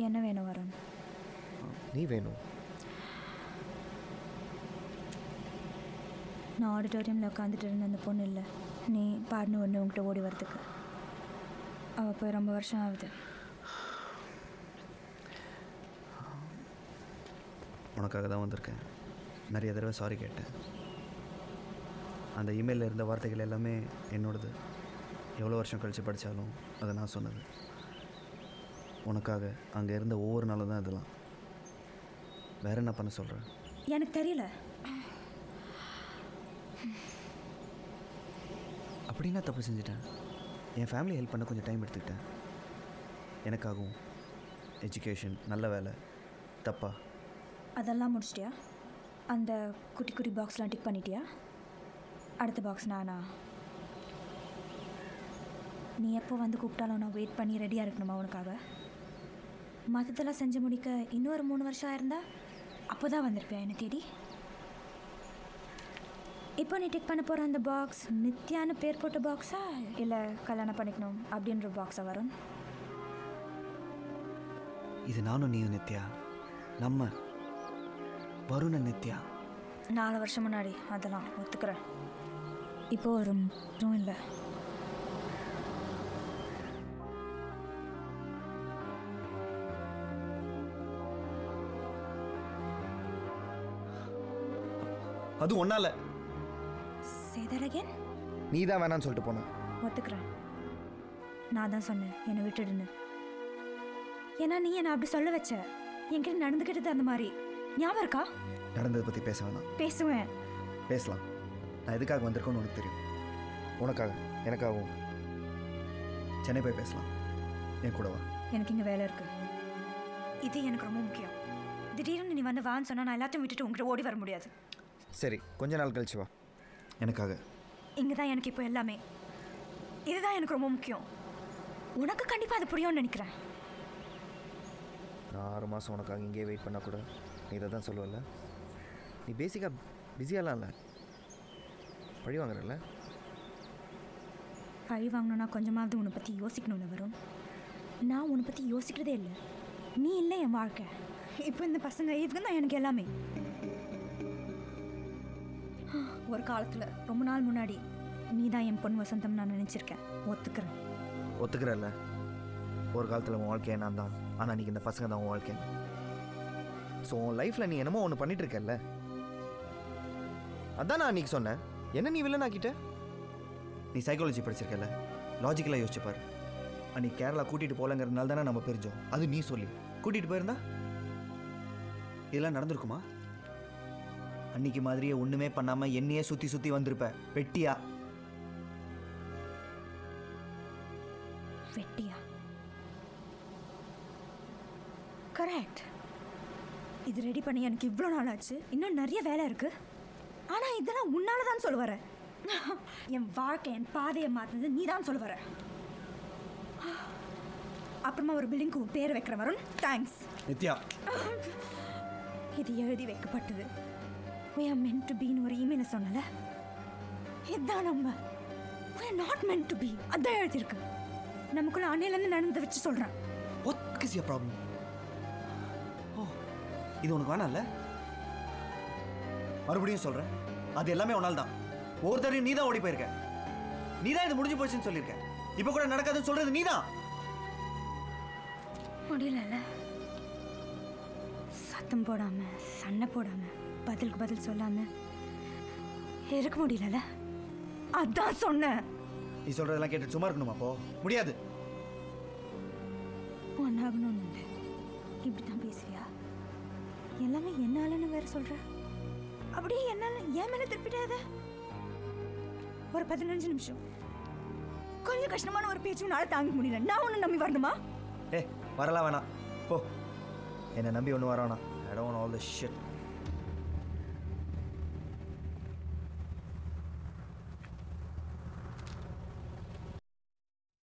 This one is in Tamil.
என்ன வேணும் வருண்? நீ வேணும். நான் ஆடிட்டோரியமில் உட்காந்துட்டு இருந்த அந்த பொண்ணு இல்லை, நீ பாடின ஒன்று உங்கள்கிட்ட ஓடி வரதுக்கு. அவள் போய் ரொம்ப வருஷம் ஆகுது. உனக்காக தான் வந்திருக்கேன். நிறைய தடவை சாரி கேட்டேன். அந்த இமெயிலில் இருந்த வார்த்தைகள் எல்லாமே என்னோடது. எவ்வளோ வருஷம் கழித்து படித்தாலும் அதை நான் சொன்னது. உனக்காக அங்கே இருந்த ஒவ்வொரு நாளும் தான் இதெல்லாம். வேற என்ன பண்ண சொல்கிறேன்? எனக்கு தெரியல. அப்படின்னா தப்பு செஞ்சுட்டேன். என் ஃபேமிலி ஹெல்ப் பண்ண கொஞ்சம் டைம் எடுத்துக்கிட்டேன். எனக்காகவும் எஜுகேஷன், நல்ல வேலை. தப்பா? அதெல்லாம் முடிச்சிட்டியா? அந்த குட்டி குட்டி பாக்ஸ்லாம் டிக் பண்ணிட்டியா? அடுத்த பாக்ஸ் நானா? நீ எப்போ வந்து கூப்பிட்டாலும் நான் வெயிட் பண்ணி ரெடியாக இருக்கணுமா உனக்காக? மற்றதெல்லாம் செஞ்சு முடிக்க இன்னொரு 3 வருஷம் ஆயிருந்தா அப்போ தான் வந்திருப்பேன் என்னை தேடி. இப்போ நீ டிக் பண்ண போகிற அந்த பாக்ஸ் நித்யான்னு பேர் போட்ட பாக்ஸா இல்லை கல்யாணம் பண்ணிக்கணும் அப்படின்ற பாக்ஸாக வரும்? இது நானும் நீயும் நித்யா, நம்ம வருண நித்யா. 4 வருஷம் முன்னாடி அதெல்லாம் ஒத்துக்கிறேன். இப்போ ஒரு இதுவும் இல்லை. அது ஒன்னால. Say that again? நீ தான் வேணான்னு சொல்லிட்டு போன. ஒத்துக்கிறேன். நான் தான் சொன்னேன் என்னை விட்டுடுன்னு. ஏன்னா நீ என்னை அப்படி சொல்ல வச்ச. என்கிட்ட நடந்துக்கிட்டது அந்த மாதிரி ஞாபகம் இருக்கா? நடந்ததை பற்றி பேச வேணாம். பேசுவேன். பேசலாம். நான் எதுக்காக வந்திருக்கேன்னு உனக்கு தெரியும். உனக்காக, எனக்காகவும். சென்னை போய் பேசலாம். என் கூட வா. எனக்கு இங்கே வேலை இருக்கு. இது எனக்கு ரொம்ப முக்கியம். திடீர்னு நீ வந்து வான்னு சொன்னால் நான் எல்லாத்தையும் விட்டுட்டு உங்ககிட்ட ஓடி வர முடியாது. சரி, கொஞ்ச நாள் கழிச்சு வா. எனக்காக. இங்கே தான் எனக்கு இப்போ எல்லாமே. இதுதான் எனக்கு ரொம்ப முக்கியம். உனக்கு கண்டிப்பாக அது புரியும்னு நினைக்கிறேன். நான் 6 மாதம் உனக்காக இங்கேயே வெயிட் பண்ணால் கூட நீ இதை தான் சொல்லுவல்ல. நீ பேசிக்காக பிஸியாலாம் இல்லை, பழி வாங்குறல்ல. பழி வாங்கணுன்னா கொஞ்சமாவது உன்னை பற்றி யோசிக்கணும்னு வரும். நான் உன்னை பற்றி யோசிக்கிறதே இல்லை. நீ இல்லை என் வாழ்க்கை. இப்போ இந்த பசங்க இவங்க தான் எனக்கு எல்லாமே. ஒரு காலத்தில் ரொம்ப நாள் முன்னாடி நீ தான் என் பொண்ணு வசந்தம் நான் நினச்சிருக்கேன். ஒத்துக்கிறேன். ஒத்துக்கிறல்ல. ஒரு காலத்தில் உன் வாழ்க்கையை நான் தான், ஆனால் நீ இந்த பசங்க தான் உன் வாழ்க்கை. ஸோ உன் லைஃப்பில் நீ என்னமோ ஒன்று பண்ணிட்டு இருக்கல்ல, அதான் நான் அன்றைக்கி சொன்னேன். என்ன நீ வில்லன் ஆக்கிட்ட? நீ சைக்காலஜி படிச்சிருக்கல, லாஜிக்கலாக யோசிச்சுப்பார். அன்றைக்கி கேரளா கூட்டிகிட்டு போகலங்கிறதுனால தானே நம்ம பிரிஞ்சோம். அது நீ சொல்லி கூட்டிகிட்டு போயிருந்தா இதெல்லாம் நடந்திருக்குமா? அன்னைக்கு மாதிரியே ஒன்றுமே பண்ணாமல் என்னையே சுற்றி சுற்றி வந்திருப்ப. வெட்டியா? வெட்டியா? கரெக்ட். இது ரெடி பண்ணி எனக்கு இவ்வளோ நாள் ஆச்சு. இன்னும் நிறைய வேலை இருக்கு. ஆனால் இதெல்லாம் உன்னால தான் சொல்ல வர. என் வாழ்க்கை, என் பாதையை மாற்றினது நீ தான் சொல்ல வர. அப்புறமா ஒரு பில்டிங்க்கு பேர் வைக்கிற வரும். தேங்க்ஸ் நித்யா. இது எழுதி வைக்கப்பட்டது. We are meant to be ன்னு ஒரு இமெயில சொன்னல, இதுதான் நம்ம. We are not meant to be. அதான் எழுதியிருக்கு. நமக்குள்ள அன்னையிலேருந்து நடந்ததை வச்சு சொல்கிறேன். What is your problem? ஓ, இது உனக்கு வேணாம்ல? மறுபடியும் சொல்கிறேன், அது எல்லாமே உன்னால் தான். ஒவ்வொரு தடவையும் நீ தான் ஓடி போயிருக்க. நீ தான் இது முடிஞ்சு போச்சுன்னு சொல்லியிருக்க. இப்போ கூட நடக்காதுன்னு சொல்கிறது நீ தான். முடியல. சத்தம் போடாம, சண்டை போடாம, பதிலுக்கு பதில் சொல்லாம இருக்க முடியல. அதான் சொன்னேன். நீ சொல்றதெல்லாம் கேட்டு சும்மா இருக்கணுமா? அப்போ முடியாது. ஒன்னாகணும்னு இல்லை. இப்படிதான் பேசுவியா? எல்லாமே என்னாலன்னு வேற சொல்ற. அப்படியே என்னால ஏன் மேல திருப்பிட்டாத? ஒரு 15 நிமிஷம் கொஞ்சம் கஷ்டமான ஒரு பேச்சு உன்னால தாங்க முடியல. நான் ஒன்று நம்பி வரணுமா? வரலாம் வேணாம் போ. என்னை நம்பி ஒன்று வர வேணாம். I don't want all this shit.